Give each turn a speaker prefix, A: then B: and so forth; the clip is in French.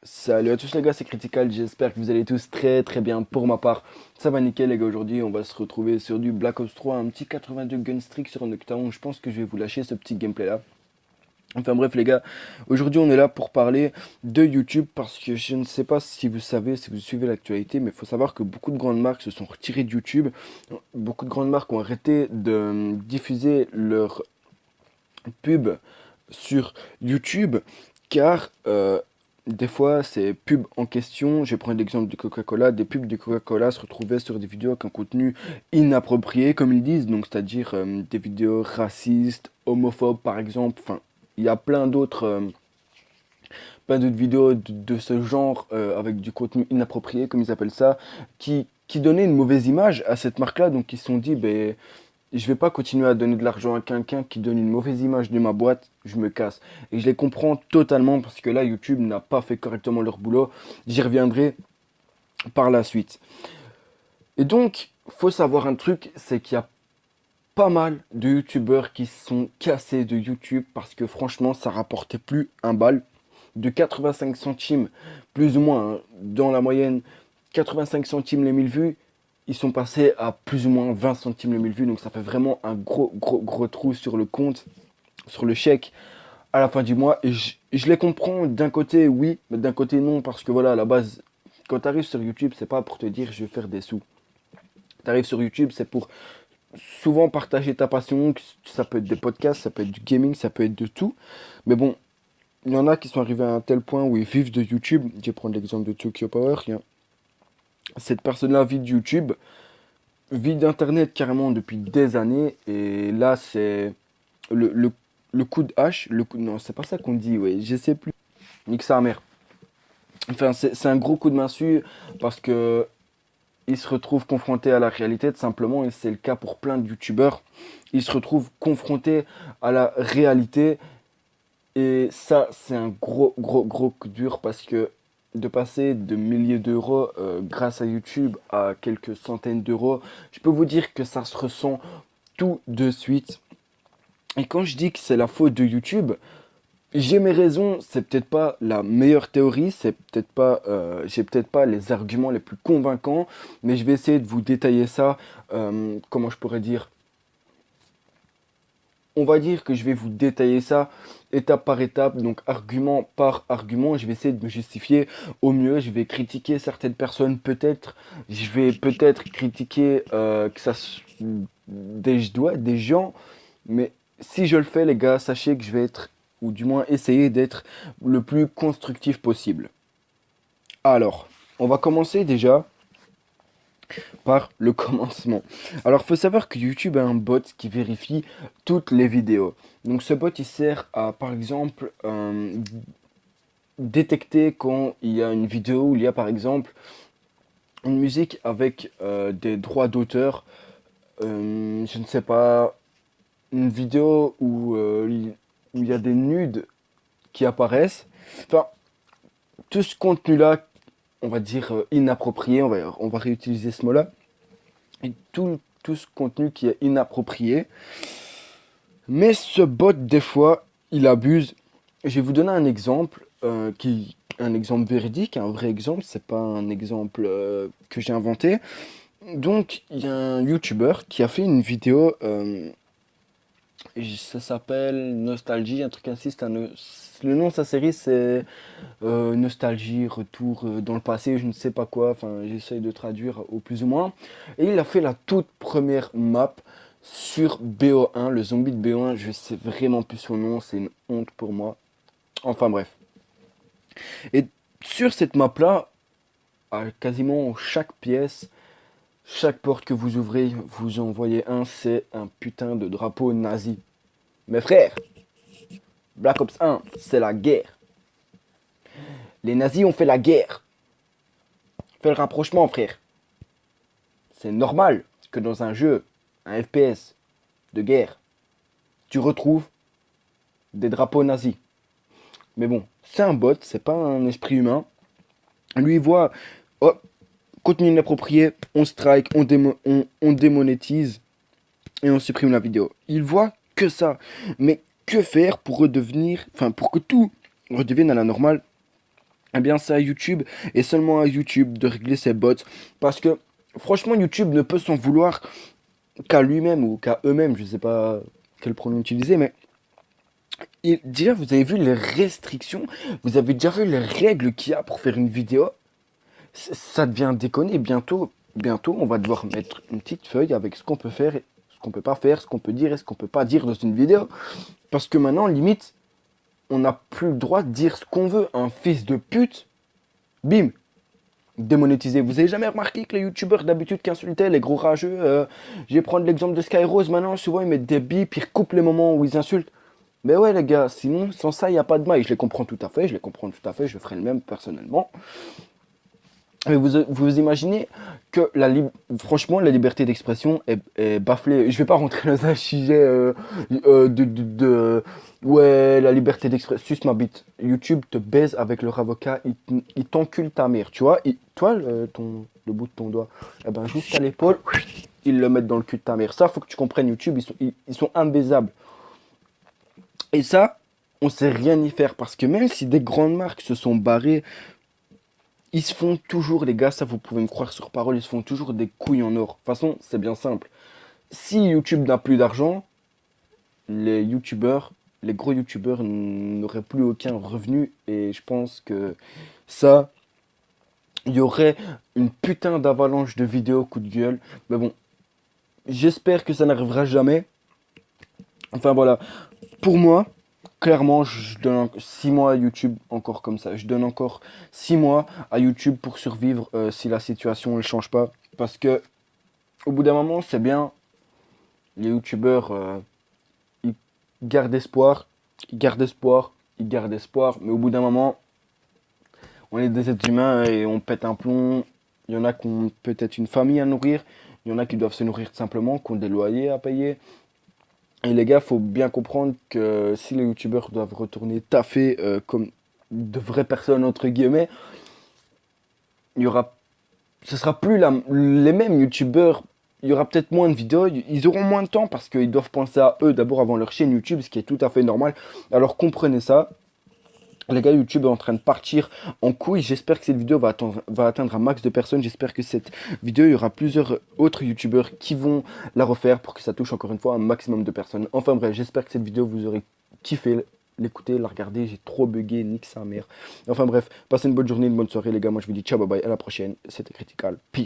A: Salut à tous les gars, c'est Critical, j'espère que vous allez tous très très bien. Pour ma part, ça va nickel les gars. Aujourd'hui on va se retrouver sur du Black Ops 3, un petit 82 Gunstreak sur Nocturne. Je pense que je vais vous lâcher ce petit gameplay là. Enfin bref les gars, aujourd'hui on est là pour parler de YouTube parce que je ne sais pas si vous savez, si vous suivez l'actualité, mais il faut savoir que beaucoup de grandes marques se sont retirées de YouTube. Beaucoup de grandes marques ont arrêté de diffuser leurs pubs sur YouTube car des fois ces pubs en question, je vais prendre l'exemple du Coca-Cola, des pubs du Coca-Cola se retrouvaient sur des vidéos avec un contenu inapproprié comme ils disent, donc c'est-à-dire des vidéos racistes, homophobes par exemple, enfin il y a plein d'autres vidéos de ce genre avec du contenu inapproprié comme ils appellent ça, qui donnaient une mauvaise image à cette marque-là, donc ils se sont dit ben je vais pas continuer à donner de l'argent à quelqu'un qui donne une mauvaise image de ma boîte, je me casse. Et je les comprends totalement parce que là, YouTube n'a pas fait correctement leur boulot. J'y reviendrai par la suite. Et donc, faut savoir un truc, c'est qu'il y a pas mal de YouTubeurs qui se sont cassés de YouTube parce que franchement, ça rapportait plus un bal. De 85 centimes, plus ou moins, hein, dans la moyenne, 85 centimes les 1000 vues, ils sont passés à plus ou moins 20 centimes les 1000 vues. Donc ça fait vraiment un gros, gros, gros trou sur le compte, sur le chèque à la fin du mois. Et je les comprends d'un côté, oui, mais d'un côté, non. Parce que voilà, à la base, quand tu arrives sur YouTube, c'est pas pour te dire je vais faire des sous. Tu arrives sur YouTube, c'est pour souvent partager ta passion. Ça peut être des podcasts, ça peut être du gaming, ça peut être de tout. Mais bon, il y en a qui sont arrivés à un tel point où ils vivent de YouTube. Je vais prendre l'exemple de Tokyo Power. Cette personne-là vit de YouTube, vit d'Internet carrément depuis des années. Et là, c'est le, le, le coup de hache. Non, c'est pas ça qu'on dit, ouais. Je sais plus. Nique sa mère. Enfin, c'est un gros coup de massue parce que il se retrouve confronté à la réalité, tout simplement. Et c'est le cas pour plein de YouTubeurs. Ils se retrouvent confrontés à la réalité. Et ça, c'est un gros, gros, gros coup dur parce que de passer de milliers d'euros grâce à YouTube à quelques centaines d'euros, je peux vous dire que ça se ressent tout de suite. Et quand je dis que c'est la faute de YouTube, j'ai mes raisons, c'est peut-être pas la meilleure théorie, c'est peut-être pas, j'ai peut-être pas les arguments les plus convaincants, mais je vais essayer de vous détailler ça, comment je pourrais dire, on va dire que je vais vous détailler ça étape par étape, donc argument par argument. Je vais essayer de me justifier au mieux. Je vais critiquer certaines personnes, peut-être. Je vais peut-être critiquer des gens. Mais si je le fais, les gars, sachez que je vais être, ou du moins essayer d'être le plus constructif possible. Alors, on va commencer déjà par le commencement. Alors, il faut savoir que YouTube a un bot qui vérifie toutes les vidéos. Donc, ce bot, il sert à, par exemple, détecter quand il y a une vidéo où il y a, par exemple, une musique avec des droits d'auteur. Je ne sais pas, une vidéo où il y a des nudes qui apparaissent. Enfin, tout ce contenu-là, on va dire inapproprié, on va réutiliser ce mot-là. Et tout ce contenu qui est inapproprié. Mais ce bot, des fois, il abuse. Je vais vous donner un exemple, un exemple véridique, un vrai exemple. C'est pas un exemple que j'ai inventé. Donc, il y a un YouTuber qui a fait une vidéo. Ça s'appelle Nostalgie, un truc ainsi. Le nom de sa série, c'est Nostalgie, Retour dans le passé, je ne sais pas quoi. Enfin, j'essaye de traduire au plus ou moins. Et il a fait la toute première map sur BO1, le zombie de BO1. Je sais vraiment plus son nom, c'est une honte pour moi. Enfin bref. Et sur cette map-là, à quasiment chaque pièce, chaque porte que vous ouvrez, vous en voyez un, c'est un putain de drapeau nazi. Mes frères, Black Ops 1, c'est la guerre. Les nazis ont fait la guerre. Fais le rapprochement, frère. C'est normal que dans un jeu, un FPS de guerre, tu retrouves des drapeaux nazis. Mais bon, c'est un bot, c'est pas un esprit humain. Lui, il voit, oh, contenu inapproprié, on strike, on démonétise et on supprime la vidéo. Il voit que ça. Mais que faire pour redevenir, enfin, pour que tout redevienne à la normale Eh bien, c'est à YouTube et seulement à YouTube de régler ses bots. Parce que franchement, YouTube ne peut s'en vouloir qu'à lui-même ou qu'à eux-mêmes. Je sais pas quel pronom utiliser, mais déjà, vous avez vu les restrictions, vous avez déjà vu les règles qu'il y a pour faire une vidéo. Ça devient déconné. Bientôt, on va devoir mettre une petite feuille avec ce qu'on peut faire, ce qu'on peut pas faire, ce qu'on peut dire et ce qu'on peut pas dire dans une vidéo. Parce que maintenant, limite, on n'a plus le droit de dire ce qu'on veut. Un fils de pute, bim, démonétisé. Vous avez jamais remarqué que les youtubeurs d'habitude qui insultaient les gros rageux, je vais prendre l'exemple de Skyrose maintenant, souvent ils mettent des bips, ils recoupent les moments où ils insultent. Mais ouais les gars, sinon sans ça il n'y a pas de mal. Je les comprends tout à fait, je ferai le même personnellement. Mais vous imaginez que franchement la liberté d'expression est bafouée. Je vais pas rentrer dans un sujet ouais, la liberté d'expression. Suce ma bite. YouTube te baise avec leur avocat, il t'encule ta mère. Tu vois, toi, le bout de ton doigt, eh ben, juste à l'épaule, ils le mettent dans le cul de ta mère. Ça, faut que tu comprennes, YouTube, ils sont imbaisables. Et ça, on sait rien y faire parce que même si des grandes marques se sont barrées, ils se font toujours, les gars, ça vous pouvez me croire sur parole, ils se font toujours des couilles en or. De toute façon, c'est bien simple. Si YouTube n'a plus d'argent, les youtubeurs, les gros youtubeurs n'auraient plus aucun revenu. Et je pense que ça, il y aurait une putain d'avalanche de vidéos coup de gueule. Mais bon, j'espère que ça n'arrivera jamais. Enfin voilà, pour moi, clairement, je donne 6 mois à YouTube encore comme ça. Je donne encore 6 mois à YouTube pour survivre si la situation ne change pas. Parce que au bout d'un moment, c'est bien, les youtubeurs, ils gardent espoir, ils gardent espoir, ils gardent espoir. Mais au bout d'un moment, on est des êtres humains et on pète un plomb. Il y en a qui ont peut-être une famille à nourrir. Il y en a qui doivent se nourrir tout simplement, qui ont des loyers à payer. Et les gars, faut bien comprendre que si les youtubeurs doivent retourner taffer comme de vraies personnes, entre guillemets, il y aura, ce sera plus les mêmes youtubeurs. Il y aura peut-être moins de vidéos, ils auront moins de temps parce qu'ils doivent penser à eux d'abord avant leur chaîne YouTube, ce qui est tout à fait normal. Alors comprenez ça. Les gars, YouTube est en train de partir en couille. J'espère que cette vidéo va atteindre un max de personnes. J'espère que cette vidéo, il y aura plusieurs autres youtubeurs qui vont la refaire pour que ça touche encore une fois un maximum de personnes. Enfin bref, j'espère que cette vidéo vous aurez kiffé l'écouter, la regarder. J'ai trop bugué, nique sa mère. Enfin bref, passez une bonne journée, une bonne soirée les gars. Moi je vous dis ciao, bye bye, à la prochaine. C'était Critical. Peace.